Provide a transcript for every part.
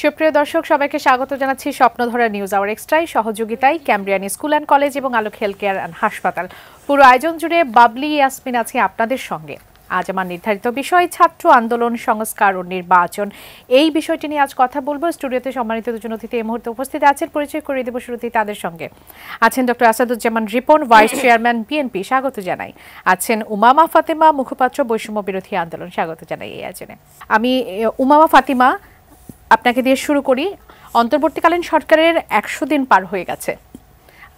সুপ্রিয় দর্শক সবাইকে স্বাগত জানাচ্ছি স্বপ্নধরা নিউজ আওয়ার এক্সট্রায় সহযোগিতায় ক্যামব্রিয়ান স্কুল অ্যান্ড কলেজ এবং আলোক হেলথ কেয়ার অ্যান্ড হাসপাতাল। পুরো আয়োজন জুড়ে বাবলি ইয়াসমিন আছে আপনাদের সঙ্গে। আজ আমার নির্ধারিত বিষয় ছাত্র আন্দোলন, সংস্কার ও নির্বাচন। এই বিষয়টি নিয়ে আজ কথা বলবো। স্টুডিওতে সম্মানিত দুজন অতিথি এই মুহূর্তে উপস্থিত আছেন, পরিচয় করিয়ে দেব শুরুতেই তাদের সঙ্গে। আছেন doctor Asaduzzaman Ripon, vice chairman BNP, স্বাগত জানাই। আছেন উমামা ফাতেমা, মুখপাত্র বৈষম্য বিরোধী আন্দোলন, স্বাগত জানাই এই আয়োজনে। আমি উমামা ফাতিমা আপনাকে দিয়ে শুরু করি। অন্তর্বর্তীকালীন সরকারের 100 দিন পার হয়ে গেছে।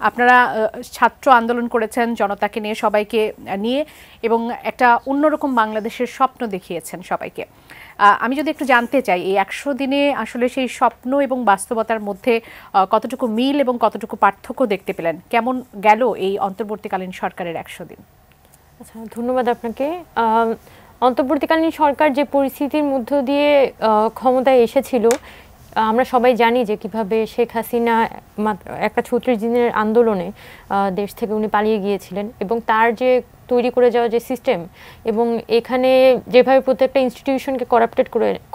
আপনারা ছাত্র আন্দোলন করেছেন, জনতাকে নিয়ে, সবাইকে নিয়ে, এবং একটা অন্যরকম বাংলাদেশের স্বপ্ন দেখিয়েছেন সবাইকে। আমি যদি একটু জানতে চাই, এই 100 দিনে আসলে সেই স্বপ্ন এবং বাস্তবতার মধ্যে কতটুকু মিল এবং কতটুকু পার্থক্য দেখতে পেলেন? কেমন গেল এই অন্তর্বর্তীকালীন সরকারের 100 দিন? আচ্ছা, ধন্যবাদ আপনাকে। অন্তর্বর্তীকালীন সরকার যে পরিস্থিতির মধ্য দিয়ে ক্ষমতায় এসেছিল, আমরা সবাই জানি যে কিভাবে শেখ হাসিনা একটা 36 দিনের আন্দোলনে দেশ থেকে উনি পালিয়ে গিয়েছিলেন, এবং তার যে তৈরি করে যাওয়া যে সিস্টেম, এবং এখানে যেভাবে প্রত্যেকটা ইনস্টিটিউশনকে করাপ্টেড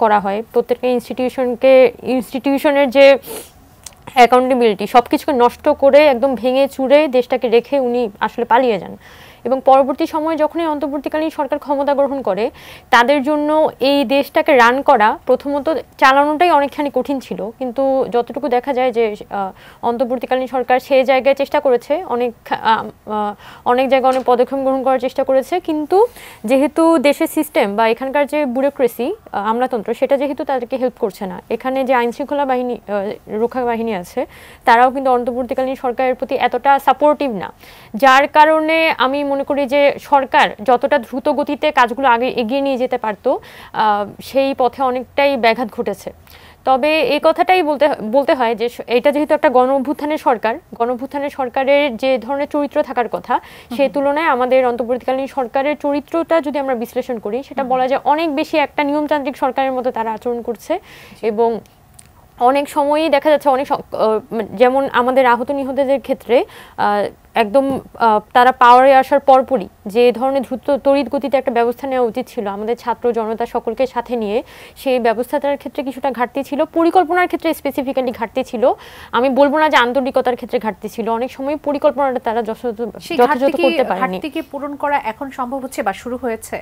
করা হয়, প্রত্যেকটা ইনস্টিটিউশনের যে অ্যাকাউন্টেবিলিটি সব কিছুকে নষ্ট করে একদম ভেঙে চুরে দেশটাকে রেখে উনি আসলে পালিয়ে যান। এবং পরবর্তী সময়ে যখনই অন্তর্বর্তীকালীন সরকার ক্ষমতা গ্রহণ করে, তাদের জন্য এই দেশটাকে রান করা, প্রথমত চালানোটাই অনেকখানি কঠিন ছিল। কিন্তু যতটুকু দেখা যায় যে অন্তর্বর্তীকালীন সরকার সেই জায়গায় চেষ্টা করেছে, অনেক জায়গায় অনেক পদক্ষেপ গ্রহণ করার চেষ্টা করেছে। কিন্তু যেহেতু দেশের সিস্টেম বা এখানকার যে ব্যুরোক্রেসি, আমলাতন্ত্র, সেটা যেহেতু তাদেরকে হেল্প করছে না, এখানে যে আইনশৃঙ্খলা বাহিনী, রক্ষা বাহিনী আছে, তারাও কিন্তু অন্তর্বর্তীকালীন সরকারের প্রতি এতটা সাপোর্টিভ না। যার কারণে আমি মনে করি যে সরকার যতটা দ্রুত গতিতে কাজগুলো আগে এগিয়ে নিয়ে যেতে পারত, সেই পথে অনেকটাই ব্যাঘাত ঘটেছে। তবে এই কথাটাই বলতে হয় যে এটা যেহেতু একটা গণ-অভ্যুত্থানের সরকারের যে ধরনের চরিত্র থাকার কথা, সেই তুলনায় আমাদের অন্তর্বর্তীকালীন সরকারের চরিত্রটা যদি আমরা বিশ্লেষণ করি, সেটা বলা যায় অনেক বেশি একটা নিয়মতান্ত্রিক সরকারের মতো তারা আচরণ করছে। এবং অনেক সময়ই দেখা যাচ্ছে যেমন আমাদের আহত নিহতদের ক্ষেত্রে একদম তারা পাওয়ারে আসার পরপরই যে ধরনের দ্রুত তড়িৎ গতিতে একটা ব্যবস্থা নেওয়া উচিত ছিল আমাদের ছাত্র জনতা সকলকে সাথে নিয়ে, সেই ব্যবস্থাটার ক্ষেত্রে কিছুটা ঘাটতি ছিল। পরিকল্পনার ক্ষেত্রে স্পেসিফিক্যালি ঘাটতি ছিল। আমি বলবো না যে আন্তরিকতার ক্ষেত্রে ঘাটতি ছিল, অনেক সময় পরিকল্পনাটা তারা যথাযথ করতে পারেনি। ঘাটতিকে পূরণ করা এখন সম্ভব হচ্ছে বা শুরু হয়েছে?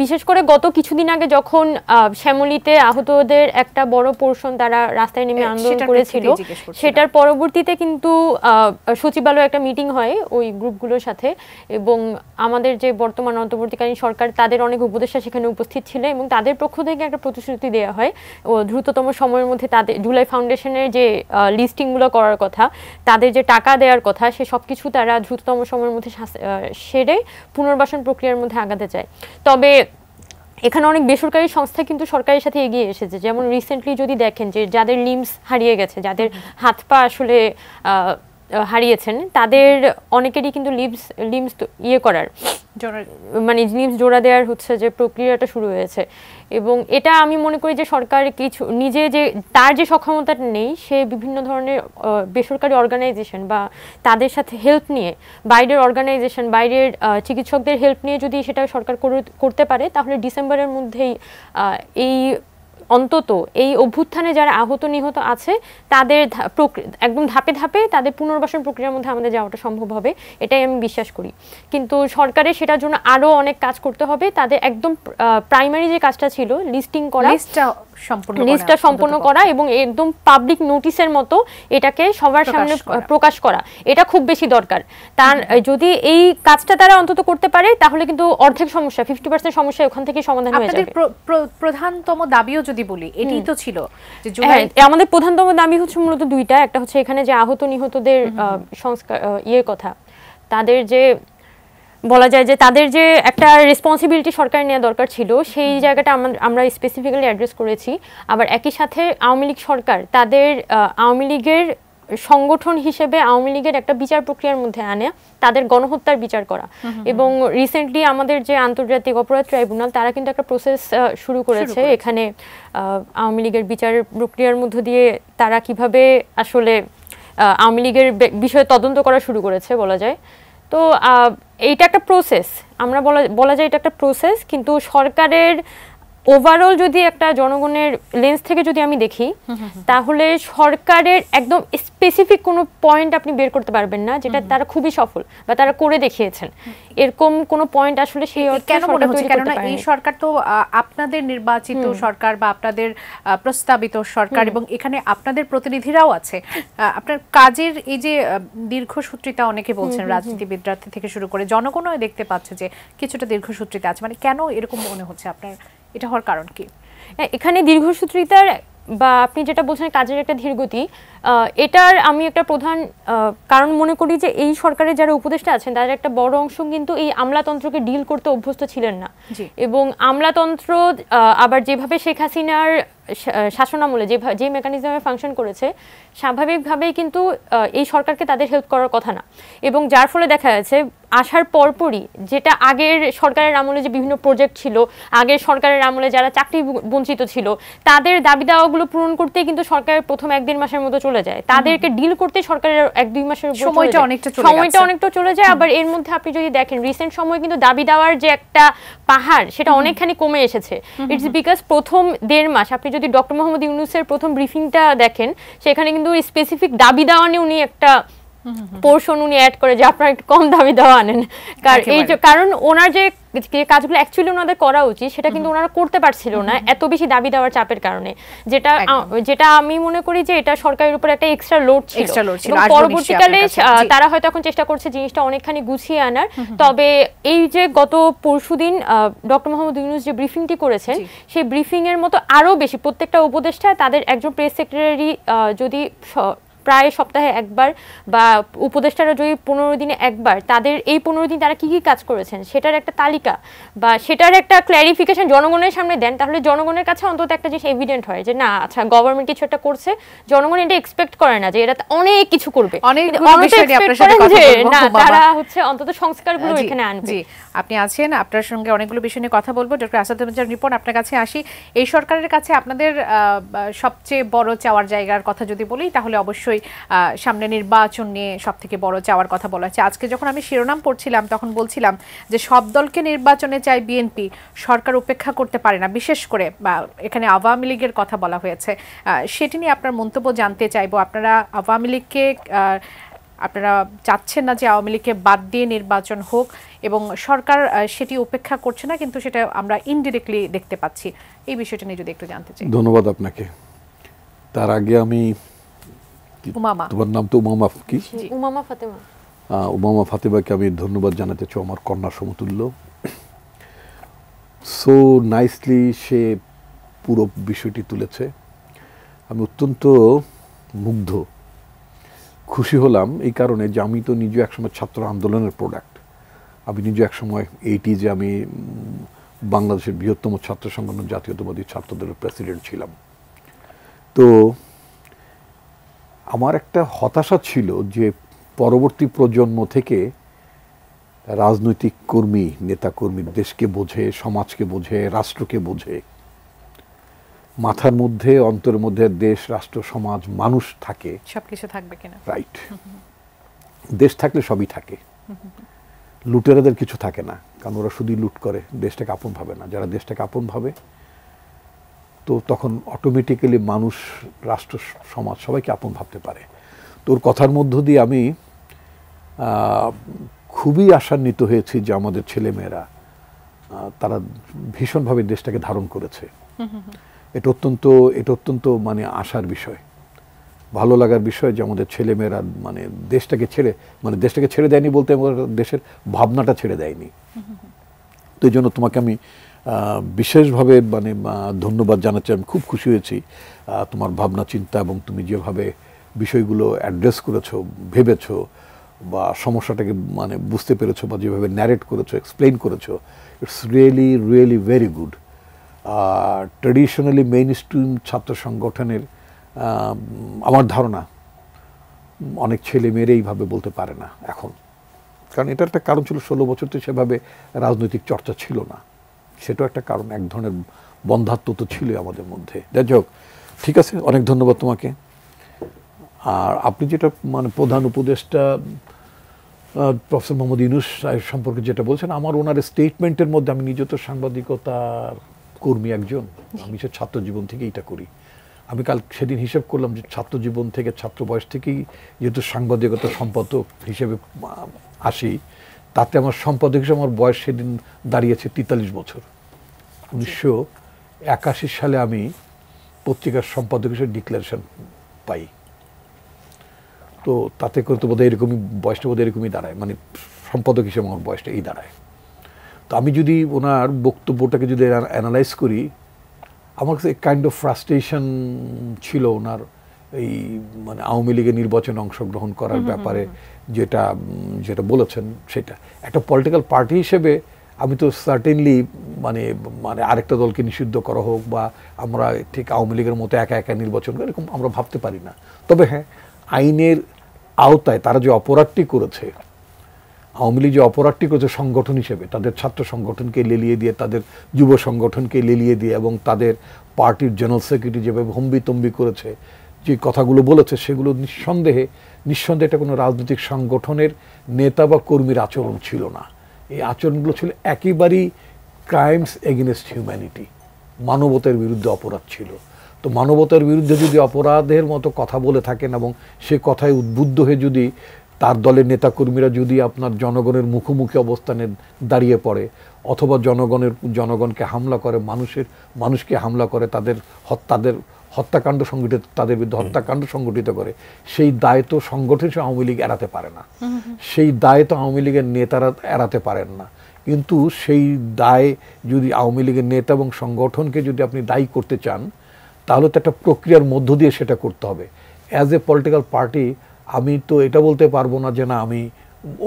বিশেষ করে গত কিছুদিন আগে যখন শ্যামলীতে আহতদের একটা বড় পোর্শন তারা রাস্তায় নেমে আন্দোলন করেছিল, সেটার পরবর্তীতে কিন্তু সচিবালয়ে একটা মিটিং হয় ওই গ্রুপগুলোর সাথে, এবং আমাদের যে বর্তমান অন্তর্বর্তীকালীন সরকার, তাদের অনেক উপদেষ্টা সেখানে উপস্থিত ছিল, এবং তাদের পক্ষ থেকে একটা প্রতিশ্রুতি দেওয়া হয় ও দ্রুততম সময়ের মধ্যে তাদের জুলাই ফাউন্ডেশনের যে লিস্টিংগুলো করার কথা, তাদের যে টাকা দেওয়ার কথা, সে সব কিছু তারা দ্রুততম সময়ের মধ্যে সেরে পুনর্বাসন প্রক্রিয়ার মধ্যে আগাতে চায়। তবে এখানে অনেক বেসরকারি সংস্থা কিন্তু সরকারের সাথে এগিয়ে এসেছে। যেমন রিসেন্টলি যদি দেখেন যে যাদের লিম্স হারিয়ে গেছে, যাদের হাত পা আসলে হারিয়েছেন, তাদের অনেকেরই কিন্তু লিম্স করার মানে লিম্স জোড়া দেওয়ার হচ্ছে যে প্রক্রিয়াটা শুরু হয়েছে। এবং এটা আমি মনে করি যে সরকার কিছু নিজে যে তার যে সক্ষমতাটা নেই, সে বিভিন্ন ধরনের বেসরকারি অর্গানাইজেশন বা তাদের সাথে হেল্প নিয়ে, বাইরের অর্গানাইজেশন, বাইরের চিকিৎসকদের হেল্প নিয়ে যদি সেটা সরকার করতে পারে, তাহলে ডিসেম্বরের মধ্যেই অন্তত এই অভ্যুত্থানে যারা আহত নিহত আছে তাদের একদম ধাপে ধাপে তাদের পুনর্বাসন প্রক্রিয়ার মধ্যে আমাদের যাওয়াটা সম্ভব হবে, এটাই আমি বিশ্বাস করি। কিন্তু সরকারের সেটার জন্য আরও অনেক কাজ করতে হবে। তাদের একদম প্রাইমারি যে কাজটা ছিল লিস্টিং করা, লিস্টটা সম্পন্ন করা এবং একদম পাবলিক নোটিশের মতো এটাকে সবার সামনে প্রকাশ করা, এটা খুব বেশি দরকার। তার যদি এই কাজটা তারা অন্তত করতে পারে, তাহলে কিন্তু অর্ধেক সমস্যা, 50% সমস্যা ওখান থেকে সমাধান হয়ে যাবে। প্রধানতম দাবিও যদি বলি, এটাই তো ছিল যে আমাদের প্রধানতম দাবি হচ্ছে মূলত দুইটা। একটা হচ্ছে এখানে যে আহত নিহতদের সংস্কার কথা, তাদের যে বলা যায় যে তাদের যে একটা রেসপন্সিবিলিটি সরকার নেওয়া দরকার ছিল, সেই জায়গাটা আমরা স্পেসিফিক্যালি অ্যাড্রেস করেছি। আবার একই সাথে আওয়ামী লীগ সরকার তাদের আওয়ামী লীগের সংগঠন হিসেবে আওয়ামী লীগের একটা বিচার প্রক্রিয়ার মধ্যে আনে, তাদের গণহত্যার বিচার করা। এবং রিসেন্টলি আমাদের যে আন্তর্জাতিক অপরাধ ট্রাইব্যুনাল, তারা কিন্তু একটা প্রসেস শুরু করেছে এখানে আওয়ামী লীগের বিচার প্রক্রিয়ার মধ্য দিয়ে তারা কিভাবে আসলে আওয়ামী লীগের বিষয়ে তদন্ত করা শুরু করেছে বলা যায়। তো এইটা একটা প্রসেস, আমরা বলা যায় এটা একটা প্রসেস। কিন্তু সরকারের ওভারঅল যদি একটা জনগণের লেন্স থেকে যদি আমি দেখি তাহলে সরকারের একদম স্পেসিফিক কোনো পয়েন্ট আপনি বের করতে পারবেন না যেটা তারা খুবই সফল বা তারা করে দেখিয়েছেন, এরকম কোনো পয়েন্ট আসলে সেই অর্থে কেন মনে হচ্ছে? কেননা এই সরকার তো আপনাদের নির্বাচিত সরকার বা আপনাদের প্রস্তাবিত সরকার, এবং এখানে আপনাদের প্রতিনিধিরাও আছে। আপনার কাজের এই যে দীর্ঘসূত্রিতা, অনেকে বলছেন রাজনীতিবিদরা থেকে শুরু করে জনগণও দেখতে পাচ্ছে যে কিছুটা দীর্ঘসূত্রিতা আছে, মানে কেন এরকম মনে হচ্ছে আপনার? এটা হওয়ার কারণ কি? এখানে দীর্ঘসূত্রিতার বা আপনি যেটা বলছেন কাজের একটা ধীরগতি, এটার আমি একটা প্রধান কারণ মনে করি যে এই সরকারের যারা উপদেষ্টা আছেন তাদের একটা বড় অংশ কিন্তু এই আমলাতন্ত্রকে ডিল করতে অভ্যস্ত ছিলেন না, এবং আমলাতন্ত্র আবার যেভাবে শেখ হাসিনার শাসনামলে যে মেকানিজমে ফাংশন করেছে স্বাভাবিকভাবেই কিন্তু এই সরকারকে তাদের হেল্প করার কথা না, এবং যার ফলে দেখা যাচ্ছে আসার পরপরই যেটা আগের সরকারের আমলে যে বিভিন্ন প্রজেক্ট ছিল, আগের সরকারের আমলে যারা চাকরি বঞ্চিত ছিল তাদের দাবি দাওয়াগুলো পূরণ করতে কিন্তু সরকারের প্রথম 1-1.5 মাসের মতো চলে যায়, তাদেরকে ডিল করতে সরকারের 1-2 মাসের সময়টা অনেকটা চলে যায়। আবার এর মধ্যে আপনি যদি দেখেন রিসেন্ট সময়ে কিন্তু দাবি দেওয়ার যে একটা পাহাড় সেটা অনেকখানি কমে এসেছে। ইটস বিকজ প্রথম 1.5 মাস আপনি যদি ডক্টর মোহাম্মদ ইউনূসের প্রথম ব্রিফিংটা দেখেন সেখানে কিন্তু স্পেসিফিক দাবি দেওয়া নিয়ে উনি একটা পোর্শন উনি অ্যাড করে যে আপনারা একটু কম দাবি দেওয়া আনেন, কারণ ওনার যে কাজগুলো অ্যাকচুয়ালি ওনাদের করা উচিত সেটা কিন্তু ওনারা করতে পারছিল না এত বেশি দাবি দেওয়ার চাপের কারণে, যেটা আমি মনে করি যে এটা সরকারের উপর একটা এক্সট্রা লোড ছিল। পরবর্তীকালে তারা হয়তো এখন চেষ্টা করছে জিনিসটা অনেকখানি গুছিয়ে আনার, তবে এই যে গত পরশুদিন ডক্টর মোহাম্মদ ইউনূস যে ব্রিফিংটি করেছেন সেই ব্রিফিং এর মতো আরো বেশি প্রত্যেকটা উপদেষ্টা তাদের একজন প্রেস সেক্রেটারি যদি প্রায় সপ্তাহে একবার বা উপদেষ্টারা যদি 15 দিনে একবার তাদের এই 15 দিন তারা কি কি কাজ করেছেন সেটার একটা তালিকা বা সেটার একটা ক্ল্যারিফিকেশন জনগণের সামনে দেন, তাহলে জনগণের কাছে অন্তত একটা জিনিস এভিডেন্ট হয় যে না আচ্ছা গভর্নমেন্ট কিছু একটা করছে, জনগণ এটা এক্সপেক্ট করে না যে এরা অনেক কিছু করবে, তারা হচ্ছে অন্তত সংস্কারগুলো এখানে আনবে। আপনি আছেন, আপনার সঙ্গে অনেকগুলো বিষয় নিয়ে কথা বলবো। ডক্টর আসাদুজ্জামান রিপন, আপনার কাছে আসি। এই সরকারের কাছে আপনাদের সবচেয়ে বড় চাওয়ার জায়গার কথা যদি বলি তাহলে অবশ্যই সামনে নির্বাচন নিয়ে সব থেকে বড় চাওয়ার কথা বলা হচ্ছে। আজকে যখন আমি শিরোনাম পড়ছিলাম তখন বলছিলাম যে সব দলকে নির্বাচনে চাই বিএনপি, সরকার উপেক্ষা করতে পারে না, বিশেষ করে এখানে আওয়ামী লীগের কথা বলা হয়েছে। সেটি নিয়ে আপনার মন্তব্য জানতে চাইবো। আপনারা আওয়ামী লীগকে আপনারা চাচ্ছেন না যে আওয়ামী লীগকে বাদ দিয়ে নির্বাচন হোক, এবং সরকার সেটি উপেক্ষা করছে না, কিন্তু সেটা আমরা ইনডিরেক্টলি দেখতে পাচ্ছি। এই বিষয়টা নিয়ে যদি একটু জানতে চাই। ধন্যবাদ আপনাকে। তার আগে আমি তোমার নাম তো উমামা কি? উমামা ফাতেমা। উমামা ফাতেমাকে আমি ধন্যবাদ জানাতে চাই, আমার কন্যা সমতুল্য। সো নাইসলি সে পুরো বিষয়টি তুলেছে। আমি অত্যন্ত মুগ্ধ, খুশি হলাম এই কারণে যে আমি তো নিজে একসময় ছাত্র আন্দোলনের প্রোডাক্ট। আমি নিজে একসময় যে আমি বাংলাদেশের বৃহত্তম ছাত্র সংগঠন জাতীয়তাবাদী ছাত্রদলের প্রেসিডেন্ট ছিলাম। তো আমার একটা হতাশা ছিল যে পরবর্তী প্রজন্ম থেকে রাজনৈতিক কর্মী, নেতাকর্মী দেশকে বোঝে, সমাজকে বোঝে, রাষ্ট্রকে বোঝে, মাথার মধ্যে অন্তরের মধ্যে দেশ, রাষ্ট্র, সমাজ, মানুষ থাকে, সবকিছু থাকবে কিনা। রাইট। দেশ থাকলে সবই থাকে। লুটেরাদের কিছু থাকে না, কারণ ওরা শুধুই লুট করে, দেশটাকে আপন ভাবে না। যারা দেশটাকে আপন ভাবে তো তখন অটোমেটিক্যালি মানুষ, রাষ্ট্র, সমাজ সবাইকে আপন ভাবতে পারে। তো ওর কথার মধ্য দিয়ে আমি খুবই আশান্বিত হয়েছি যে আমাদের ছেলেমেয়েরা তারা ভীষণভাবে দেশটাকে ধারণ করেছে। এটা অত্যন্ত মানে আশার বিষয়, ভালো লাগার বিষয় যে আমাদের ছেলেমেয়েরা মানে দেশটাকে ছেড়ে দেয়নি বলতে দেশের ভাবনাটা ছেড়ে দেয়নি। তো এই জন্য তোমাকে আমি বিশেষভাবে মানে ধন্যবাদ জানাচ্ছি। আমি খুব খুশি হয়েছি তোমার ভাবনা চিন্তা এবং তুমি যেভাবে বিষয়গুলো অ্যাড্রেস করেছো, ভেবেছো বা সমস্যাটাকে মানে বুঝতে পেরেছো বা যেভাবে ন্যারেট করেছো, এক্সপ্লেইন করেছো, it's really really very good. Traditionally main stream ছাত্র সংগঠনের আমার ধারণা অনেক ছেলে মেয়েরা এইভাবে বলতে পারে না এখন, কারণ এটার একটা কারণ ছিল 16 বছর তো সেভাবে রাজনৈতিক চর্চা ছিল না, সেটাও একটা কারণ। এক ধরনের বন্ধাত্ম তো ছিল আমাদের মধ্যে। যাই হোক, ঠিক আছে, অনেক ধন্যবাদ তোমাকে। আর আপনি যেটা মানে প্রধান উপদেষ্টা প্রফেসর মোহাম্মদ ইউনূস সম্পর্কে যেটা বলছেন, আমার ওনার স্টেটমেন্টের মধ্যে, আমি নিজে তো সাংবাদিকতার কর্মী একজন, আমি সে ছাত্র জীবন থেকে এটা করি। আমি কাল সেদিন হিসাব করলাম যে ছাত্র জীবন থেকে, ছাত্র বয়স থেকেই যেহেতু সাংবাদিকতা সম্পাদক হিসেবে আসি, তাতে আমার সম্পাদক হিসেবে আমার বয়স সেদিন দাঁড়িয়েছে 43 বছর। 1981 সালে আমি পত্রিকার সম্পাদক হিসেবে ডিক্লারেশন পাই। তো তাতে করে তো বোধহয় এরকমই বয়সটা বোধহয় এরকমই দাঁড়ায়, মানে সম্পাদক হিসেবে আমার বয়সটা এই দাঁড়ায়। তো আমি যদি ওনার বক্তব্যটাকে যদি অ্যানালাইজ করি, আমার কাছে কাইন্ড অফ ফ্রাস্ট্রেশন ছিল ওনার এই মানে আওয়ামী লীগের নির্বাচনে অংশগ্রহণ করার ব্যাপারে যেটা যেটা বলেছেন, সেটা একটা পলিটিক্যাল পার্টি হিসেবে আমি তো সার্টেনলি মানে মানে আরেকটা দলকে নিষিদ্ধ করা হোক বা আমরা ঠিক আওয়ামী লীগের মতো একা একা নির্বাচন করে এরকম আমরা ভাবতে পারি না। তবে হ্যাঁ, আইনের আওতায় তারা যে অপরাধটি করেছে, আওয়ামী লীগ যে অপরাধটি করেছে সংগঠন হিসেবে, তাদের ছাত্র সংগঠনকে লেলিয়ে দিয়ে, তাদের যুব সংগঠনকে লেলিয়ে দিয়ে এবং তাদের পার্টির জেনারেল সেক্রেটারি যেভাবে হম্বিতম্বি করেছে, যে কথাগুলো বলেছে, সেগুলো নিঃসন্দেহে এটা কোনো রাজনৈতিক সংগঠনের নেতা বা কর্মীর আচরণ ছিল না। এই আচরণগুলো ছিল একেবারেই ক্রাইমস এগেনস্ট হিউম্যানিটি, মানবতার বিরুদ্ধে অপরাধ ছিল। তো মানবতার বিরুদ্ধে যদি অপরাধের মতো কথা বলে থাকেন এবং সে কথায় উদ্বুদ্ধ হয়ে যদি তার দলের নেতাকর্মীরা যদি আপনার জনগণের মুখোমুখি অবস্থানে দাঁড়িয়ে পড়ে অথবা জনগণকে হামলা করে, মানুষকে হামলা করে, তাদের হত্যাকাণ্ড সংগঠিত, তাদের বিরুদ্ধে হত্যাকাণ্ড সংগঠিত করে, সেই দায় তো সংগঠন আওয়ামী লীগ এড়াতে পারে না, সেই দায় তো আওয়ামী লীগের নেতারা এড়াতে পারেন না। কিন্তু সেই দায় যদি আওয়ামী লীগের নেতা এবং সংগঠনকে যদি আপনি দায়ী করতে চান, তাহলে তো একটা প্রক্রিয়ার মধ্য দিয়ে সেটা করতে হবে। অ্যাজ এ পলিটিক্যাল পার্টি আমি তো এটা বলতে পারবো না যে না আমি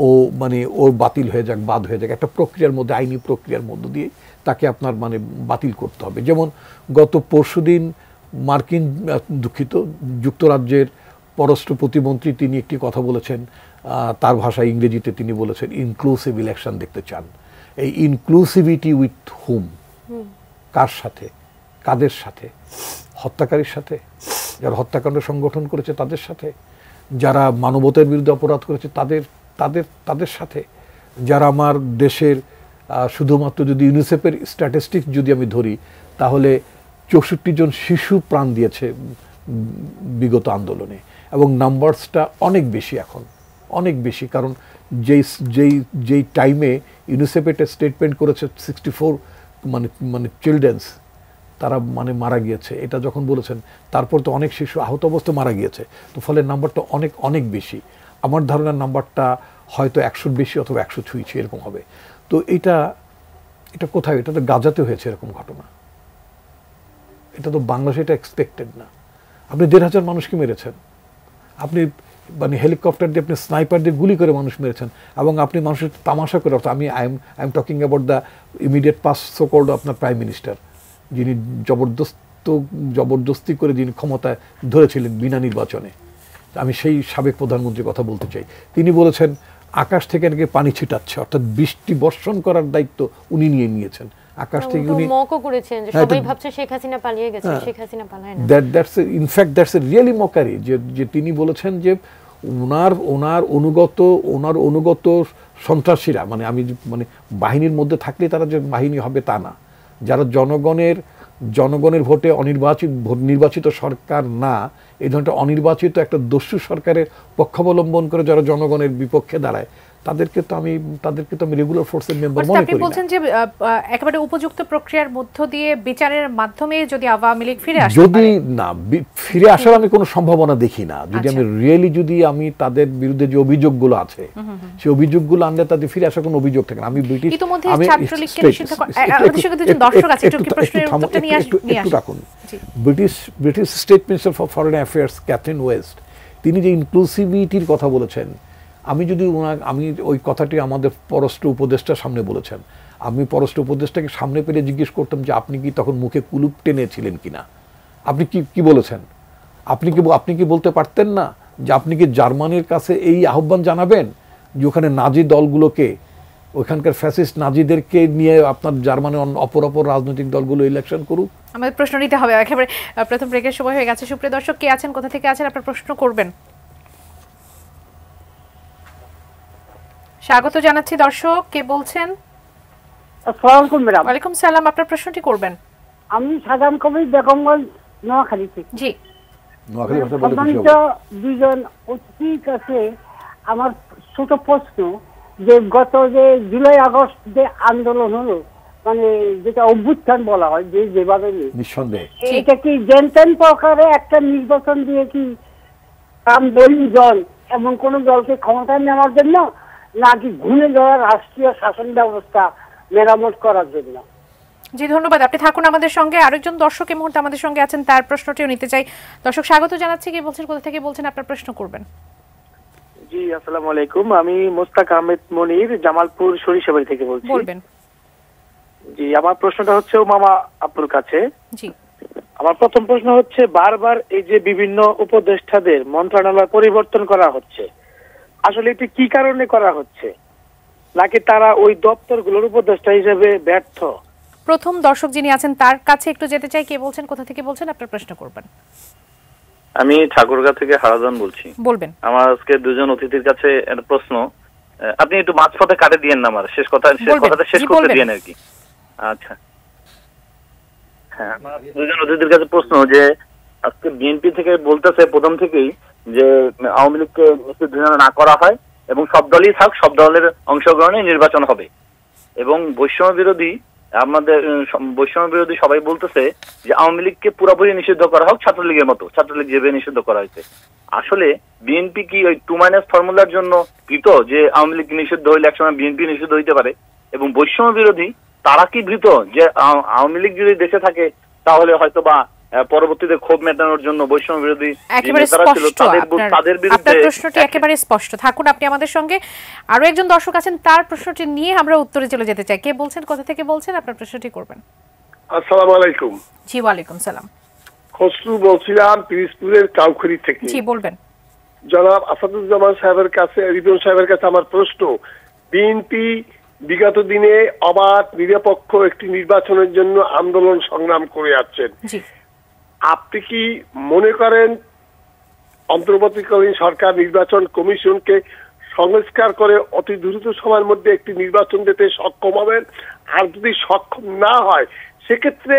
ও বাতিল হয়ে যাক, বাদ হয়ে যাক। একটা প্রক্রিয়ার মধ্যে, আইনি প্রক্রিয়ার মধ্য দিয়ে তাকে আপনার মানে বাতিল করতে হবে। যেমন গত পরশুদিন যুক্তরাজ্যের পররাষ্ট্র প্রতিমন্ত্রী তিনি একটি কথা বলেছেন, তার ভাষায় ইংরেজিতে তিনি বলেছেন ইনক্লুসিভ ইলেকশন দেখতে চান। এই ইনক্লুসিভিটি উইথ হুম, কার সাথে, কাদের সাথে? হত্যাকারীর সাথে, যারা হত্যাকাণ্ড সংগঠন করেছে তাদের সাথে, যারা মানবতার বিরুদ্ধে অপরাধ করেছে তাদের সাথে, যারা আমার দেশের শুধুমাত্র যদি ইউনিসেফের স্ট্যাটিস্টিক্স যদি আমি ধরি তাহলে 64 জন শিশু প্রাণ দিয়েছে বিগত আন্দোলনে, এবং নাম্বারসটা অনেক বেশি, এখন অনেক বেশি। কারণ যেই টাইমে ইউনিসেফ একটা স্টেটমেন্ট করেছে 64 মানে চিলড্রেন্স তারা মানে মারা গিয়েছে, এটা যখন বলেছেন তারপর তো অনেক শিশু আহত অবস্থায় মারা গিয়েছে। তো ফলে নাম্বারটা অনেক অনেক বেশি। আমার ধারণার নাম্বারটা হয়তো 100 বেশি অথবা 100 ছুঁইছে এরকম হবে। তো এটা কোথায়? এটা তো গাজাতে হয়েছে এরকম ঘটনা, এটা তো বাংলাদেশে এটা এক্সপেক্টেড না। আপনি 1,500 মানুষকে মেরেছেন, আপনি মানে হেলিকপ্টার দিয়ে, আপনি স্নাইপার দিয়ে গুলি করে মানুষ মেরেছেন, এবং আপনি মানুষের তামাশা করে। I am talking about the immediate past so called আপনার প্রাইম মিনিস্টার, যিনি জবরদস্তি করে যিনি ক্ষমতায় ধরেছিলেন বিনা নির্বাচনে। আমি সেই সাবেক প্রধানমন্ত্রীর কথা বলতে চাই। তিনি বলেছেন আকাশ থেকে নাকি পানি ছিটাচ্ছে, অর্থাৎ বৃষ্টি বর্ষণ করার দায়িত্ব উনি নিয়েছেন। আকাশ থেকে উনি মকও করেছেন যে সবাই ভাবছে শেখ হাসিনা পালিয়ে গেছে, শেখ হাসিনা পালায় না। দ্যাটস এ রিয়েলি মকারি, যে তিনি বলেছেন যে ওনার অনুগত সন্ত্রাসীরা, মানে আমি মানে বাহিনীর মধ্যে থাকলে তারা যে বাহিনী হবে তা না, যারা জনগণের ভোটে নির্বাচিত সরকার না, এই ধরনের অনির্বাচিত একটা দস্যু সরকারের পক্ষাবলম্বন করে যারা জনগণের বিপক্ষে দাঁড়ায়, তাদেরকে তো আমি রেগুলার ফোর্সের মেম্বার মনে করি না। আপনি বলছেন যে একেবারে উপযুক্ত প্রক্রিয়ার মধ্য দিয়ে বিচারের মাধ্যমে যদি আওয়ামী লীগ ফিরে আসে, যদি না ফিরে আসার আমি কোনো সম্ভাবনা দেখি না। যদি আমি রিয়েলি আমি তাদের বিরুদ্ধে যে অভিযোগগুলো আছে সেই অভিযোগগুলো আনলে তাদের ফিরে আসার কোনো অভিযোগ থাকে না। আমি British state minister for foreign affairs Catherine West, তিনি যে ইনক্লুসিভিটির কথা বলেছেন, আমি ওই কথাটি আমাদের পররাষ্ট্র উপদেষ্টার সামনে বলেছেন। আমি পররাষ্ট্র উপদেষ্টাকে সামনে পেলে জিজ্ঞেস করতাম যে আপনি কি তখন মুখে কুলুপ টেনেছিলেন কিনা, আপনি কি বলেছেন, আপনি কি বলতে পারতেন না যে আপনি কি জার্মানির কাছে এই আহ্বান জানাবেন যে ওখানে নাজি দলগুলোকে, ওখানকার ফ্যাসিস্ট নাজিদেরকে নিয়ে আপনার জার্মানির অপর রাজনৈতিক দলগুলো ইলেকশন করুক? আমাদের প্রশ্ন নিতে হবে, একেবারে প্রথম ব্রেকের সময় হয়ে গেছে। সুপ্রিয় দর্শক, কে আছেন, কোথা থেকে আছেন, আপনার প্রশ্ন করবেন? স্বাগত জানাচ্ছি। দর্শক, কে বলছেন? আসসালামু আলাইকুম ম্যাডাম। ওয়ালাইকুম সালাম, আপনার প্রশ্নটি করবেন। আমি সাধারণ কবি বেগমগঞ্জ নোয়াখালী থেকে। জি, নোয়াখালী ভাষা বলে খুশি সম্মানিত হব। দুজন অতিথির কাছে আমার ছোট প্রশ্ন, যে গত যে জুলাই আগস্ট যে আন্দোলন হলো, মানে যেটা অভ্যুত্থান বলা হয়, যে যেভাবে নিঃসন্দেহে এটা কি জেনতেন প্রকারে একটা নির্বাচন দিয়ে কি রামদলীয় দল এমন কোন দলকে ক্ষমতায় নেওয়ার জন্য, নাকি ঘুরে যাওয়া রাষ্ট্রীয় শাসন ব্যবস্থা মেরামত করার জন্য? জি ধন্যবাদ। আপনি থাকুন আমাদের সঙ্গে। আরেকজন দর্শক এই মুহূর্তে আমাদের সঙ্গে আছেন, তার প্রশ্নটিও নিতে চাই। দর্শক স্বাগত জানাচ্ছি। কি বলছেন, কোথা থেকে বলছেন, আপনার প্রশ্ন করবেন? জি আসসালামু আলাইকুম, আমি মোস্তাক আহমেদ মনির, জামালপুর সরিষাবাড়ি থেকে বলছি। বলবেন। জি, আমার প্রশ্নটা হচ্ছে মামা আপুর কাছে। জি, আমার প্রথম প্রশ্ন হচ্ছে, বারবার এই যে বিভিন্ন উপদেষ্টাদের মন্ত্রণালয় পরিবর্তন করা হচ্ছে, আসলে এটি কি কারণে করা হচ্ছে, নাকি তারা ওই দপ্তরগুলোর উপদেষ্টা হিসেবে ব্যর্থ? প্রথম দর্শক যিনি আছেন তার কাছে একটু যেতে চাই। কে বলছেন, কোথা থেকে বলছেন, আপনার প্রশ্ন করবেন? আমি ঠাকুরগাঁ থেকে হারাজন বলছি। বলবেন। আমার আজকে দুজন অতিথির কাছে একটা প্রশ্ন, আপনি একটু মাঝপথে কাটে দিয়েন না, আমার শেষ কথাটা শেষ করতে দিয়েন আর কি। আচ্ছা, হ্যাঁ, আমার দুজন অতিথির কাছে প্রশ্ন যে আজকে বিএনপি থেকে বলতেছে প্রথম থেকেই যে আওয়ামী লীগকে না করা হয় এবং সব দলই থাক, সব দলের অংশগ্রহণে নির্বাচন হবে, এবং বৈষম্য বিরোধী সবাই বলতেছে যে আওয়ামী লীগকে পুরোপুরি নিষিদ্ধ করা হোক, ছাত্রলীগের মতো, ছাত্রলীগ যেভাবে নিষিদ্ধ করা হয়েছে। আসলে বিএনপি কি ওই 2 ফর্মুলার জন্য ভীত যে আওয়ামী লীগ নিষিদ্ধ হইলে একসময় বিএনপি নিষিদ্ধ হইতে পারে, এবং বৈষম্য বিরোধী তারা কি ভীত যে আওয়ামী লীগ যদি দেশে থাকে তাহলে হয়তো বা পরবর্তীতে ক্ষোভ মেটানোর জন্য বৈষম্য বিরোধী একেবারে স্পষ্ট তাদের বিরুদ্ধে? আপনার প্রশ্নটি একেবারে স্পষ্ট। থাকুন আপনি আমাদের সঙ্গে। আরো একজন দর্শক আছেন, তার প্রশ্নটি নিয়ে আমরা উত্তরে চলে যেতে চাই। কে বলছেন, কোথা থেকে বলছেন, আপনার প্রশ্নটি করবেন? আসসালামু আলাইকুম। জি ওয়ালাইকুম সালাম। খসরু বলছিলাম পিরিজপুরের কাউখালী থেকে। জি বলবেন। জনাব আসাদুজ্জামান সাহেবের কাছে, রিপন সাহেবের কাছে আমার প্রশ্ন, বিএনপি বিগত দিনে অবাধ নিরপেক্ষ একটি নির্বাচনের জন্য আন্দোলন সংগ্রাম করে যাচ্ছেন। জি, আপনি কি মনে করেন অন্তর্বর্তীকালীন সরকার নির্বাচন কমিশনকে সংস্কার করে অতি দ্রুত সময়ের মধ্যে একটি নির্বাচন দিতে সক্ষম হবেন? আর যদি সক্ষম না হয় সেক্ষেত্রে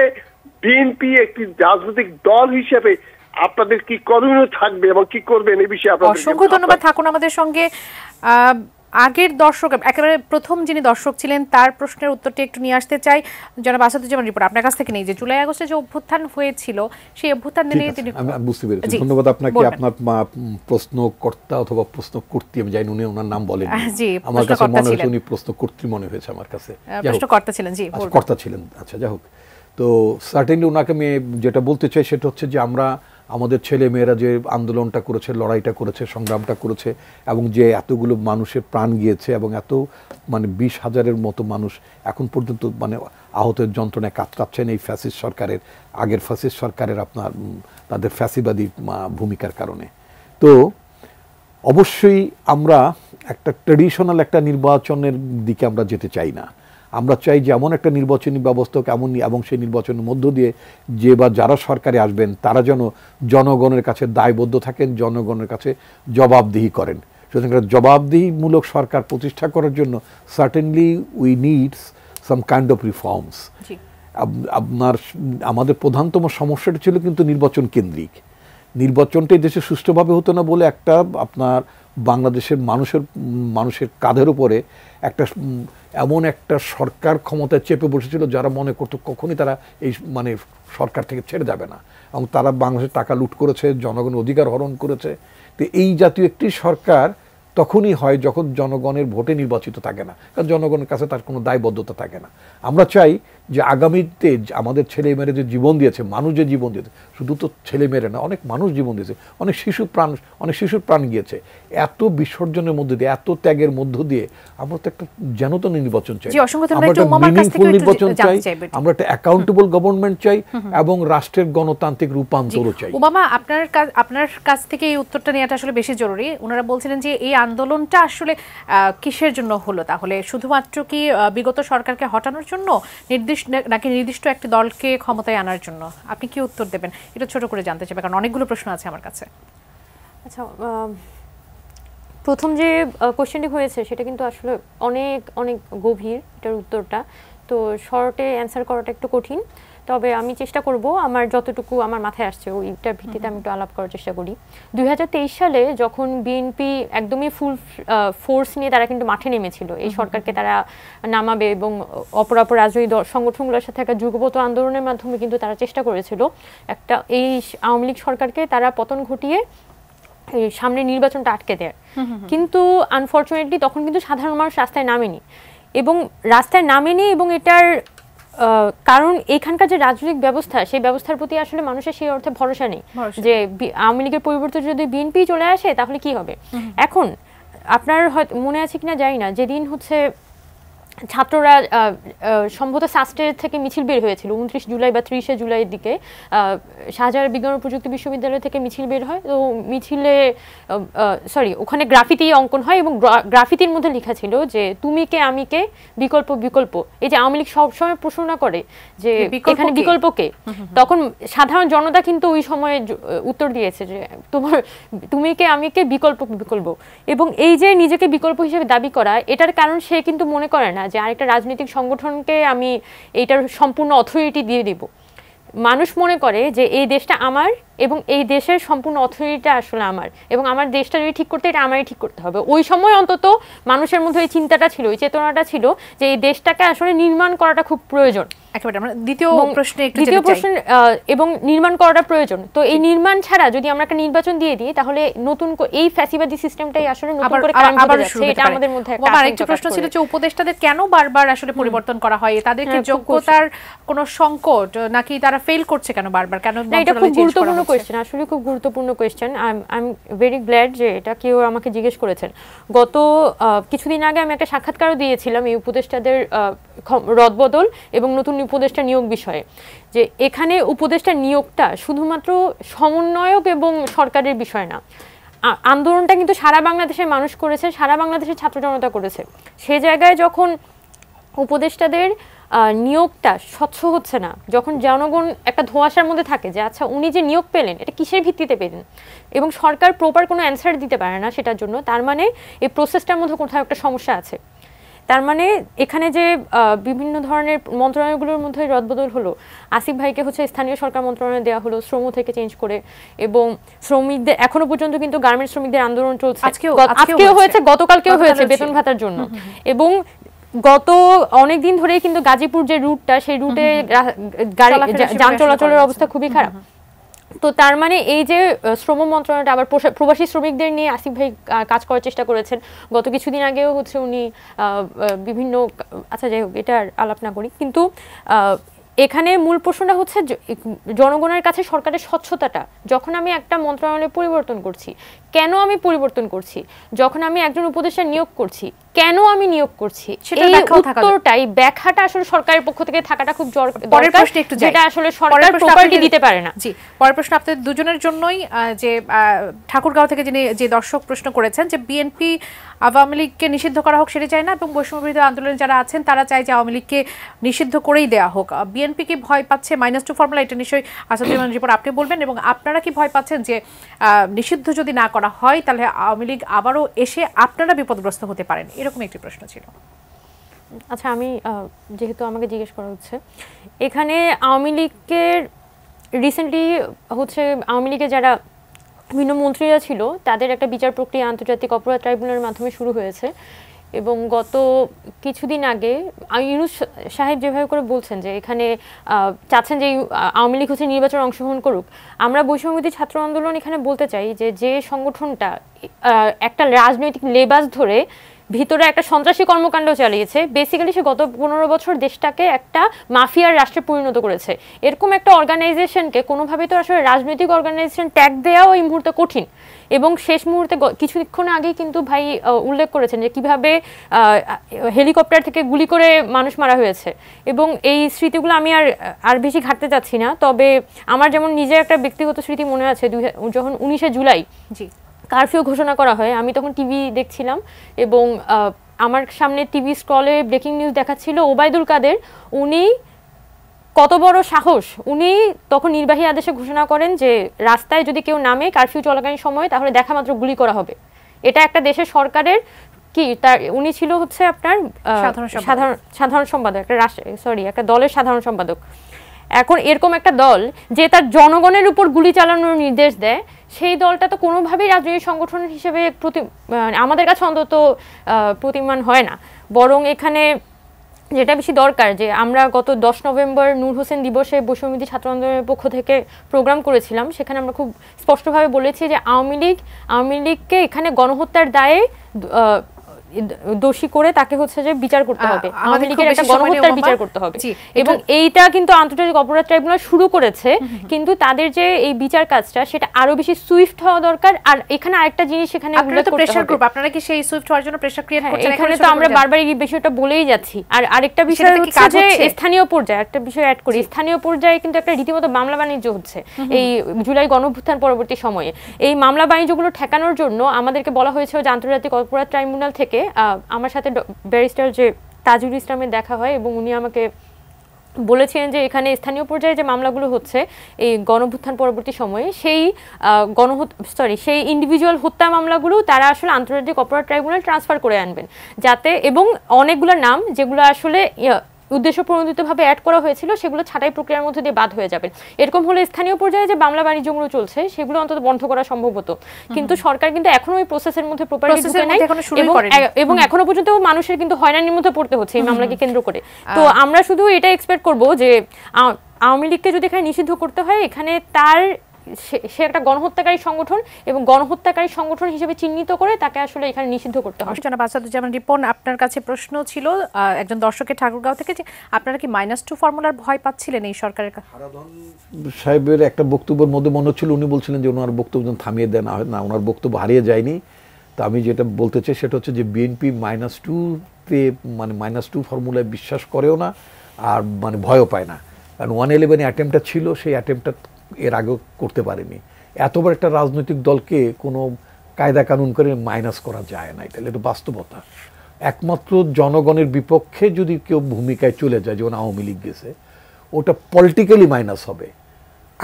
বিএনপি একটি রাজনৈতিক দল হিসেবে আপনাদের কি করণীয় থাকবে এবং কি করবেন এই বিষয়ে আপনাদের? অসংখ্য ধন্যবাদ। থাকুন আমাদের সঙ্গে। আগের দর্শক, একেবারে প্রথম যিনি দর্শক ছিলেন, তার প্রশ্নের উত্তরটি একটু নিয়ে আসতে চাই। জনাব আসাদুজ্জামান রিপোর্ট আপনার কাছ থেকে নেই, যে জুলাই আগস্টে যে অভ্যুত্থান হয়েছিল সেই অভ্যুত্থান নিয়ে তিনি। আমি বুঝতে পেরেছি। ধন্যবাদ আপনাকে। আপনার প্রশ্নকর্তা অথবা প্রশ্নকর্ত্রী, আমি জানি উনি ওনার নাম বলেন, আমার কাছে মনে হয়েছে উনি প্রশ্নকর্ত্রী মনে হয়েছে আমার কাছে। প্রশ্নকর্তা ছিলেন। জি, কর্তা ছিলেন। আচ্ছা, যাই হোক। তো সার্টেনলি ওনাকে আমি যেটা বলতে চাই সেটা হচ্ছে যে আমরা আমাদের ছেলে মেয়েরা যে আন্দোলনটা করেছে, লড়াইটা করেছে, সংগ্রামটা করেছে, এবং যে এতগুলো মানুষের প্রাণ গিয়েছে এবং এত 20,000-এর মতো মানুষ এখন পর্যন্ত আহতের যন্ত্রণায় কাতরাচ্ছেন এই ফ্যাসিস্ট সরকারের, আগের ফ্যাসিস্ট সরকারের তাদের ফ্যাসিবাদী ভূমিকার কারণে। তো অবশ্যই আমরা একটা ট্র্যাডিশনাল একটা নির্বাচনের দিকে আমরা যেতে চাই না। আমরা চাই যে এমন একটা নির্বাচনী ব্যবস্থা এবং সেই নির্বাচনের মধ্য দিয়ে যে বা যারা সরকারে আসবেন তারা যেন জনগণের কাছে দায়বদ্ধ থাকেন, জনগণের কাছে জবাবদিহি করেন। সুতরাং জবাবদিহিমূলক সরকার প্রতিষ্ঠা করার জন্য certainly we needs some kind of reforms. আমাদের প্রধানতম সমস্যাটা ছিল কিন্তু নির্বাচন কেন্দ্রিক। নির্বাচনটাই দেশে সুষ্ঠুভাবে হতো না বলে একটা আপনার বাংলাদেশের মানুষের কাঁধের উপরে এমন একটা সরকার ক্ষমতায় চেপে বসেছিল যারা মনে করতো কখনই তারা এই সরকার থেকে ছেড়ে যাবে না, এবং তারা বাংলাদেশের টাকা লুট করেছে, জনগণের অধিকার হরণ করেছে। তো এই জাতীয় একটি সরকার তখনই হয় যখন জনগণের ভোটে নির্বাচিত থাকে না, কারণ জনগণের কাছে তার কোনো দায়বদ্ধতা থাকে না। আমরা চাই যে আগামীতে আমাদের ছেলে মেয়েরা যে জীবন দিয়েছে, মানুষ যে জীবন দিয়েছে, শুধু তো ছেলে মেয়েরা না, অনেক মানুষ জীবন দিয়েছে, অনেক শিশুর প্রাণ গিয়েছে, এত বিসর্জনের মধ্যে দিয়ে, এত ত্যাগের মধ্য দিয়ে আমরা তো একটা যেনতো নির্বাচন চাই, আমরা একটা মিনিংফুল নির্বাচন চাই, আমরা একটা অ্যাকাউন্টেবল গভর্নমেন্ট চাই, এবং রাষ্ট্রের গণতান্ত্রিক রূপান্তরও চাই। ওবামা, আপনার কাছ থেকে এই উত্তরটা নেওয়াটা আসলে বেশি জরুরি। ওনারা বলছিলেন যে এই আন্দোলনটা আসলে কিসের জন্য হলো, তাহলে শুধুমাত্র কি বিগত সরকারকে হটানোর জন্য, নাকি নির্দিষ্ট একটি দলকে ক্ষমতায় আনার জন্য? আপনি কি উত্তর দেবেন এটা ছোট করে জানতে চাইবে, কারণ অনেকগুলো প্রশ্ন আছে আমার কাছে। আচ্ছা, প্রথম যে কোশ্চেনটি হয়েছে সেটা কিন্তু আসলে অনেক অনেক গভীর, এটার উত্তরটা তো শর্টে অ্যান্সার করাটা একটু কঠিন, তবে আমি চেষ্টা করব আমার যতটুকু আমার মাথায় আসছে ওইটার ভিত্তিতে আমি একটু আলাপ করার চেষ্টা করি। 2023 সালে যখন বিএনপি একদমই ফুল ফোর্স নিয়ে তারা কিন্তু মাঠে নেমেছিল এই সরকারকে তারা নামাবে এবং অপরাপর রাজনৈতিক সংগঠনগুলোর সাথে একটা যুগপৎ আন্দোলনের মাধ্যমে কিন্তু তারা চেষ্টা করেছিল একটা এই আওয়ামী লীগ সরকারকে তারা পতন ঘটিয়ে সামনে নির্বাচনটা আটকে দেয়। কিন্তু আনফরচুনেটলি তখন কিন্তু সাধারণ মানুষ রাস্তায় নামেনি এবং এটার কারণ এখানকার যে রাজনৈতিক ব্যবস্থা সেই ব্যবস্থার প্রতি আসলে মানুষের সেই অর্থে ভরসা নেই যে আওয়ামী লীগের পরিবর্তে যদি বিএনপি চলে আসে তাহলে কি হবে। এখন আপনার হয়তো মনে আছে কিনা জানি না, যেদিন হচ্ছে ছাত্ররা সম্ভবত সাস্টের থেকে মিছিল বের হয়েছিল 29 জুলাই বা 30 জুলাইয়ের দিকে, শাহজালাল বিজ্ঞান ও প্রযুক্তি বিশ্ববিদ্যালয় থেকে মিছিল বের হয়। তো মিছিলে ওখানে গ্রাফিতি অঙ্কন হয় এবং গ্রাফিতির মধ্যে লেখা ছিল যে তুমি কে আমি কে বিকল্প বিকল্প। এই যে আওয়ামী লীগ সবসময় প্রশ্ন করে যে এখানে বিকল্প কে, তখন সাধারণ জনতা কিন্তু ওই সময়ে উত্তর দিয়েছে যে তুমি কে আমি কে বিকল্প বিকল্প। এবং এই যে নিজেকে বিকল্প হিসেবে দাবি করা, এটার কারণ সে কিন্তু মনে করে না যে আরেকটা রাজনৈতিক সংগঠনকে আমি এইটার সম্পূর্ণ অথরিটি দিয়ে দিব। মানুষ মনে করে যে এই দেশটা আমার এবং এই দেশের সম্পূর্ণ অথরিটিটা আসলে আমার, এবং আমার দেশটা যদি ঠিক করতে এটা আমারই ঠিক করতে হবে। ওই সময় অন্তত মানুষের মধ্যে এই চিন্তাটা ছিল, এই চেতনাটা ছিল যে এই দেশটাকে আসলে নির্মাণ করাটা খুব প্রয়োজন। দ্বিতীয় প্রশ্ন এবং নির্মাণ করাটা প্রয়োজন। তো এই নির্মাণ ছাড়া যদি আমরা একটা নির্বাচন দিয়ে দিই তাহলে নতুন এই ফ্যাসিবাদী সিস্টেমটাই আসলে নতুন করে কায়েম হতে যাচ্ছে। এটা আমাদের মধ্যে একটা প্রশ্ন ছিল যে উপদেষ্টাদের কেন বারবার আসলে পরিবর্তন করা হয়, তাদের কি যোগ্যতার কোনো সংকট নাকি তারা ফেল করছে কেন বারবার, কেন? এটা খুব গুরুত্বপূর্ণ কোয়েশ্চেন, আসলে খুব গুরুত্বপূর্ণ question. I am very glad যে এটা কেউ আমাকে জিজ্ঞেস করেছেন। গত কিছুদিন আগে আমি একটা সাক্ষাৎকারও দিয়েছিলাম এই উপদেষ্টাদের রদবদল এবং নতুন উপদেষ্টা নিয়োগ বিষয়ে, যে এখানে উপদেষ্টা নিয়োগটা শুধুমাত্র সমন্বয়ক এবং সরকারের বিষয় না। আন্দোলনটা কিন্তু সারা বাংলাদেশের মানুষ করেছে, সারা বাংলাদেশের ছাত্র জনতা করেছে। সে জায়গায় যখন উপদেষ্টাদের নিয়োগটা স্বচ্ছ হচ্ছে না, যখন জনগণ একটা ধোঁয়াশার মধ্যে থাকে যে আচ্ছা উনি যে নিয়োগ পেলেন এটা কিসের ভিত্তিতে পেলেন, এবং সরকার প্রপার কোনো অ্যান্সার দিতে পারে না সেটার জন্য, তার মানে এই প্রসেসটার মধ্যে কোথাও একটা সমস্যা আছে। তার মানে এখানে যে বিভিন্ন ধরনের মন্ত্রণালয়গুলোর মধ্যে রদবদল হলো, আসিফ ভাইকে হচ্ছে স্থানীয় সরকার মন্ত্রণালয় দেওয়া হলো শ্রম থেকে চেঞ্জ করে, এবং শ্রমিকদের এখনো পর্যন্ত কিন্তু গার্মেন্টস শ্রমিকদের আন্দোলন চলছে, আজকেও হয়েছে, গতকালকেও হয়েছে বেতন ভাতার জন্য। এবং গত অনেকদিন ধরেই কিন্তু গাজীপুর যে রুটটা সেই রুটে যান চলাচলের অবস্থা খুবই খারাপ। তো তার মানে এই যে শ্রম মন্ত্রণালয়টা আবার প্রবাসী শ্রমিকদের নিয়ে আসিফ ভাই কাজ করার চেষ্টা করেছেন। গত কিছুদিন আগেও হচ্ছে উনি বিভিন্ন, আচ্ছা যাই হোক এটা আলাপ না করি, কিন্তু এখানে মূল প্রশ্নটা হচ্ছে জনগণের কাছে সরকারের স্বচ্ছতাটা। যখন আমি একটা মন্ত্রণালয় পরিবর্তন করছি, কেন আমি পরিবর্তন করছি, যখন আমি একজন উপদেষ্টা নিয়োগ করছি, কেন আমি নিয়োগ করছি, এই উত্তরটাই ব্যাখ্যাটা আসলে সরকারের পক্ষ থেকে থাকাটা খুব দরকার, যেটা আসলে সরকার প্রপারলি দিতে পারে না। জি, পরের প্রশ্ন আপনাদের দুজনের জন্যই, যে ঠাকুরগাঁও থেকে যিনি যে দর্শক প্রশ্ন করেছেন যে বিএনপি আওয়ামী লীগকে নিষিদ্ধ করা হোক সেটা চায় না, এবং বৈষম্যবিরোধী আন্দোলনে যারা আছেন তারা চায় যে আওয়ামী লীগকে নিষিদ্ধ করেই দেওয়া হোক। বিএনপি কি ভয় পাচ্ছে -2 ফর্মুলা, এটা নিশ্চয়ই আসাদুজ্জামান রিপোর্ট আপনি বলবেন, এবং আপনারা কি ভয় পাচ্ছেন যে নিষিদ্ধ যদি না করা হয় তাহলে আওয়ামী লীগ আবারও এসে আপনারা বিপদগ্রস্ত হতে পারেন? এরকম একটি প্রশ্ন ছিল। আচ্ছা, আমি যেহেতু আমাকে জিজ্ঞেস করা হচ্ছে, এখানে আওয়ামী লীগের রিসেন্টলি হচ্ছে আওয়ামী লীগের যারা বিভিন্ন মন্ত্রীরা ছিল তাদের একটা বিচার প্রক্রিয়া আন্তর্জাতিক অপরাধ ট্রাইব্যুনালের মাধ্যমে শুরু হয়েছে, এবং গত কিছুদিন আগে ইউনূস সাহেব যেভাবে করে বলছেন যে এখানে চাচ্ছেন যে আওয়ামী লীগ হচ্ছে নির্বাচনে অংশগ্রহণ করুক, আমরা বৈষম্যবিরোধী ছাত্র আন্দোলন এখানে বলতে চাই যে সংগঠনটা একটা রাজনৈতিক লেবাস ধরে ভিতরে একটা সন্ত্রাসী কর্মকাণ্ড চালিয়েছে, বেসিক্যালি সে গত 15 বছর দেশটাকে একটা মাফিয়ার রাষ্ট্রে পরিণত করেছে। এরকম একটা অর্গানাইজেশনকে কোনোভাবে তো আসলে রাজনৈতিক অর্গানাইজেশন ট্যাগ দেওয়াও এই মুহূর্তে কঠিন। এবং শেষ মুহূর্তে কিছুক্ষণ আগেই কিন্তু ভাই উল্লেখ করেছেন যে কিভাবে হেলিকপ্টার থেকে গুলি করে মানুষ মারা হয়েছে, এবং এই স্মৃতিগুলো আমি আর বেশি ঘাটতে চাচ্ছি না। তবে আমার যেমন নিজের একটা ব্যক্তিগত স্মৃতি মনে আছে, যখন 19 জুলাই কারফিউ ঘোষণা করা হয়, আমি তখন টিভি দেখছিলাম এবং আমার সামনে টিভি স্ক্রলে ব্রেকিং নিউজ দেখাচ্ছিল ওবায়দুল কাদের, উনি কত বড় সাহস, উনি তখন নির্বাহী আদেশে ঘোষণা করেন যে রাস্তায় যদি কেউ নামে কারফিউ চলাকালীন সময়ে তাহলে দেখা মাত্র গুলি করা হবে। এটা একটা দেশের সরকারের কি তার উনি ছিল হচ্ছে আপনার সাধারণ সম্পাদক, একটা দলের সাধারণ সম্পাদক। এখন এরকম একটা দল যে তার জনগণের উপর গুলি চালানোর নির্দেশ দেয়, সেই দলটা তো কোনোভাবেই রাজনৈতিক সংগঠন হিসেবে আমাদের কাছে অন্তত প্রতিমান হয় না। বরং এখানে যেটা বেশি দরকার, যে আমরা গত 10 নভেম্বর নূর হোসেন দিবসে বৈষম্যবিরোধী ছাত্র আন্দোলনের পক্ষ থেকে প্রোগ্রাম করেছিলাম, সেখানে আমরা খুব স্পষ্টভাবে বলেছি যে আওয়ামী লীগকে এখানে গণহত্যার দায়ে দোষী করে তাকে হচ্ছে যে বিচার করতে হবে, আওয়ামী লীগের একটা গণহত্যার বিচার করতে হবে। এবং এইটা কিন্তু আন্তর্জাতিক অপরাধ ট্রাইব্যুনাল শুরু করেছে, কিন্তু তাদের যে এই বিচার কাজটা সেটা আরো বেশি সুইফট হওয়া দরকার। আর এখানে আরেকটা জিনিস এখানে উল্লেখ করতে হবে, প্রেসার গ্রুপ আপনারা কি সেই সুইফট হওয়ার জন্য প্রেসার ক্রিয়েট করছেন? এখানে তো আমরা বারবার এই বিষয়টা বলেই যাচ্ছি। আর আরেকটা বিষয় হচ্ছে যে স্থানীয় পর্যায়ে একটা বিষয় অ্যাড করি, স্থানীয় পর্যায়ে কিন্তু একটা রীতিমতো মামলা বাণিজ্য হচ্ছে এই জুলাই গণঅভ্যুত্থান পরবর্তী সময়ে। এই মামলা বাণিজ্যগুলো ঠেকানোর জন্য আমাদেরকে বলা হয়েছে যে আন্তর্জাতিক অপরাধ ট্রাইব্যুনাল থেকে আমার সাথে ব্যারিস্টার যে তাজুল ইসলামের দেখা হয় এবং উনি আমাকে বলেছেন যে এখানে স্থানীয় পর্যায়ে যে মামলাগুলো হচ্ছে এই গণঅভ্যুত্থান পরবর্তী সময়ে সেই ইন্ডিভিজুয়াল হত্যা মামলাগুলো তারা আসলে আন্তর্জাতিক অপরাধ ট্রাইব্যুনাল ট্রান্সফার করে আনবেন, যাতে এবং অনেকগুলো নাম যেগুলো আসলে উদ্দেশ্য প্রণোদিতভাবে অ্যাড করা হয়েছিল সেগুলো ছাঁটাই প্রক্রিয়ার মধ্যে দিয়ে বাদ হয়ে যাবে। এরকম হলে স্থানীয় পর্যায়ে যে মামলা বাণিজ্যগুলো চলছে সেগুলো অন্তত বন্ধ করা সম্ভব হতো। কিন্তু সরকার কিন্তু এখনো ওই প্রসেসের মধ্যে প্রপারলি ঢুকে নাই এবং এখনো পর্যন্ত মানুষের কিন্তু হয়রানির মধ্যে পড়তে হচ্ছে এই মামলাকে কেন্দ্র করে। তো আমরা শুধু এটা এক্সপেক্ট করব যে আওয়ামী লীগকে যদি এখানে নিষিদ্ধ করতে হয়, এখানে তার সে একটা গণহত্যাকারী সংগঠন এবং গণহত্যাকারী সংগঠন হিসেবে চিহ্নিত করে তাকে আসলে এখানে নিষিদ্ধ করতে হবে। জনাব আসাদুজ্জামান রিপন, আপনার কাছে প্রশ্ন ছিল একজন দর্শকের ঠাকুরগাঁও থেকে, যে আপনারা কি -2 ফর্মুলার ভয় পাচ্ছিলেন এই সরকারের? সাহেবের একটা বক্তব্যের মধ্যে মনে হচ্ছিল উনি বলছিলেন যে ওনার বক্তব্য থামিয়ে দেন, না ওনার বক্তব্য হারিয়ে যায়নি। তো আমি যেটা বলতে চাই সেটা হচ্ছে যে বিএনপি -2-তে মানে -2 ফর্মুলায় বিশ্বাস করেও না আর মানে ভয়ও পায় না, কারণ 111 অ্যাটেম্পটা ছিল, সেই অ্যাটেম্পটা এর আগেও করতে পারেনি। এতবার একটা রাজনৈতিক দলকে কোনো কায়দা কানুন করে মাইনাস করা যায় না, এটা একটু বাস্তবতা। একমাত্র জনগণের বিপক্ষে যদি কেউ ভূমিকায় চলে যায়, যেমন আওয়ামী লীগ গেছে, ওটা পলিটিক্যালি মাইনাস হবে,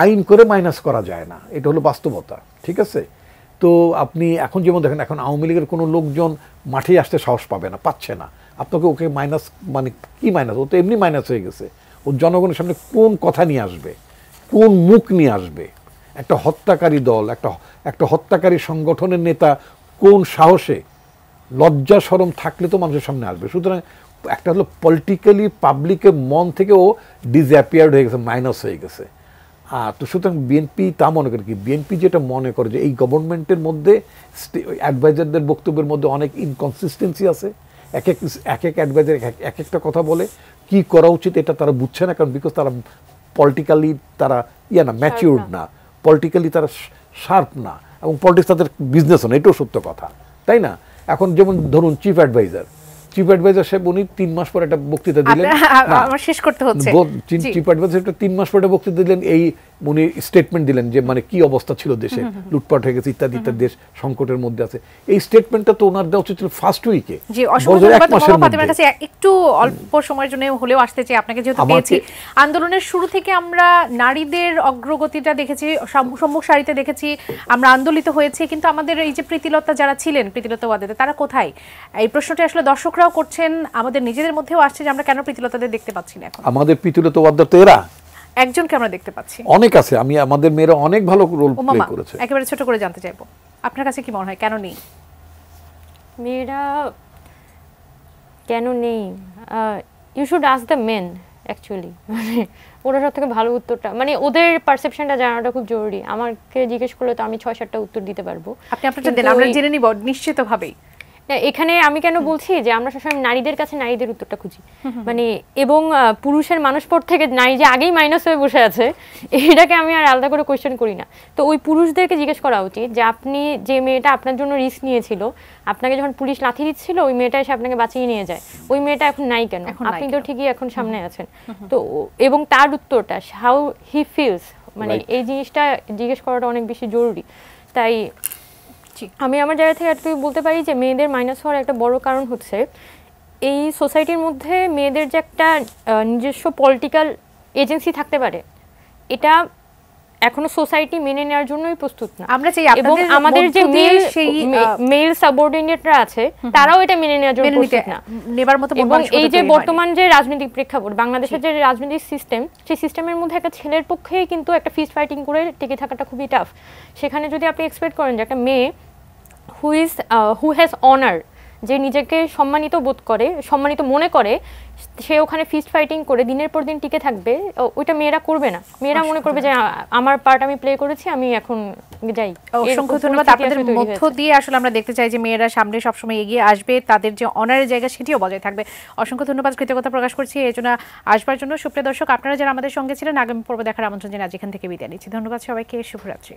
আইন করে মাইনাস করা যায় না, এটা হলো বাস্তবতা। ঠিক আছে? তো আপনি এখন যেমন দেখেন, এখন আওয়ামী লীগের কোনো লোকজন মাঠে আসতে সাহস পাবে না, পাচ্ছে না। আপনাকে ওকে মাইনাস মানে কি মাইনাস, ও তো এমনি মাইনাস হয়ে গেছে। ও জনগণের সামনে কোন কথা নিয়ে আসবে, কোন মুখ নিয়ে আসবে? একটা হত্যাকারী দল, একটা হত্যাকারী সংগঠনের নেতা কোন সাহসে, লজ্জা শরম থাকলে তো মানুষের সামনে আসবে। সুতরাং একটা হলো পলিটিক্যালি পাবলিকের মন থেকে ও ডিসঅ্যাপিয়ার্ড হয়ে গেছে, মাইনাস হয়ে গেছে। তো সুতরাং বিএনপি তা মনে করে কি, বিএনপি যেটা মনে করে যে এই গভর্নমেন্টের মধ্যে অ্যাডভাইজারদের বক্তব্যের মধ্যে অনেক ইনকনসিস্টেন্সি আছে, এক এক অ্যাডভাইজার এক একটা কথা বলে, কি করা উচিত এটা তারা বুঝছে না, কারণ বিকজ তারা পলিটিক্যালি তারা ম্যাচিউরড না, পলিটিক্যালি তারা শার্প না, এবং পলিটিক্স তাদের বিজনেসও না, এটাও সত্য কথা, তাই না? এখন যেমন ধরুন চিফ অ্যাডভাইজার সাহেব, উনি 3 মাস পর একটা বক্তৃতা দিলেন, আমার শেষ করতে হচ্ছে, চিফ অ্যাডভাইজার 3 মাস পর একটা বক্তৃতা দিলেন, এই উনি স্টেটমেন্ট দিলেন যে মানে কি অবস্থা ছিল দেশে, লুটপাট হয়ে গেছে ইত্যাদি ইত্যাদি, দেশ সংকটের মধ্যে আছে। এই স্টেটমেন্টটা তো ওনার দেওয়া উচিত ছিল ফার্স্ট উইকে। জি, অসংখ্য ধন্যবাদ। কাছে একটু অল্প সময়ের জন্য হলেও আসতে চাই আপনাকে, যেহেতু পেয়েছি। আন্দোলনের শুরু থেকে আমরা নারীদের অগ্রগতিটা দেখেছি, সম্মুখ সারিতে দেখেছি, আমরা আন্দোলিত হয়েছি, কিন্তু আমাদের এই যে প্রীতিলতা যারা ছিলেন, প্রীতিলতাবাদীদের, তারা কোথায়? এই প্রশ্নটা আসলে দর্শকরাও করছেন, আমাদের নিজেদের মধ্যেও আসছে যে আমরা কেন প্রীতিলতাদের দেখতে পাচ্ছি না এখন। আমাদের প্রীতিলতাবাদীরা তো এরা একজনকে আমরা দেখতে পাচ্ছি, অনেক আছে। আমাদের মেয়েরা অনেক ভালো রোল প্লে করেছে। একেবারে ছোট করে জানতে চাইবো, আপনার কাছে কি মনে হয় কেন নেই মেয়েরা? কেন নেই? You should ask the men actually, মানে ওরা সব থেকে ভালো উত্তরটা, মানে ওদের পারসেপশনটা জানাটা খুব জরুরি। আমাকে জিজ্ঞেস করলে তো আমি 6-7টা উত্তর দিতে পারবো। আপনি আপনারটা দেন, আমরা জেনে নিব নিশ্চিতভাবেই। এখানে আমি কেন বলছি যে আমরা সবসময় নারীদের কাছে নারীদের উত্তরটা খুঁজি, মানে এবং পুরুষের মানুষপট থেকে নারী যে আগেই মাইনাস হয়ে বসে আছে, এটাকে আমি আর আলাদা করে কোয়েশ্চেন করি না। তো ওই পুরুষদেরকে জিজ্ঞেস করা উচিত যে আপনি যে মেয়েটা আপনার জন্য রিস্ক নিয়েছিল, আপনাকে যখন পুলিশ লাথি দিচ্ছিল, ওই মেয়েটা এসে আপনাকে বাঁচিয়ে নিয়ে যায়, ওই মেয়েটা এখন নাই কেন? আপনি তো ঠিকই এখন সামনে আছেন। তো এবং তার উত্তরটা হাউ হি ফিলস, মানে এই জিনিসটা জিজ্ঞেস করাটা অনেক বেশি জরুরি। তাই আমি আমার জায়গা থেকে একটু বলতে পারি যে মেয়েদের মাইনাস হওয়ার একটা বড় কারণ হচ্ছে এই সোসাইটির মধ্যে মেয়েদের যে একটা নিজস্ব পলিটিক্যাল এজেন্সি থাকতে পারে, এটা এখনো সোসাইটি মেনে নেওয়ার জন্যই প্রস্তুত না। আমরা চাই এবং আমাদের যে মেল সাবঅর্ডিনেটরা আছে তারাও এটা মেনে নেওয়ার জন্য প্রস্তুত না নেবার মতো। এবং এই যে বর্তমান যে রাজনৈতিক প্রেক্ষাপট, বাংলাদেশের যে রাজনৈতিক সিস্টেম, সেই সিস্টেমের মধ্যে একটা ছেলের পক্ষেই কিন্তু একটা ফিস্ট ফাইটিং করে টিকে থাকাটা খুবই টাফ। সেখানে যদি আপনি এক্সপেক্ট করেন যে একটা মেয়ে হু হ্যাজ অনার, যে নিজেকে সম্মানিত বোধ করে, সম্মানিত মনে করে, সে ওখানে ফিস্ট ফাইটিং করে দিনের পর দিন টিকে থাকবে, ওইটা মেয়েরা করবে না। মেয়েরা মনে করবে যে আমার পার্ট আমি প্লে করেছি, আমি এখন যাই। অসংখ্য ধন্যবাদ। আপনাদের মধ্য দিয়ে আসলে আমরা দেখতে চাই যে মেয়েরা সামনে সবসময় এগিয়ে আসবে, তাদের যে অনারের জায়গা সেটিও বজায় থাকবে। অসংখ্য ধন্যবাদ, কৃতজ্ঞতা প্রকাশ করছি এই জন্য আসবার জন্য। সুপ্রিয় দর্শক, আপনারা যারা আমাদের সঙ্গে ছিলেন, আগামী পর্ব দেখার আমন্ত্রণ জানিয়ে আজ এখান থেকে বিদায় নিচ্ছি। ধন্যবাদ সবাইকে, শুভরাত্রি।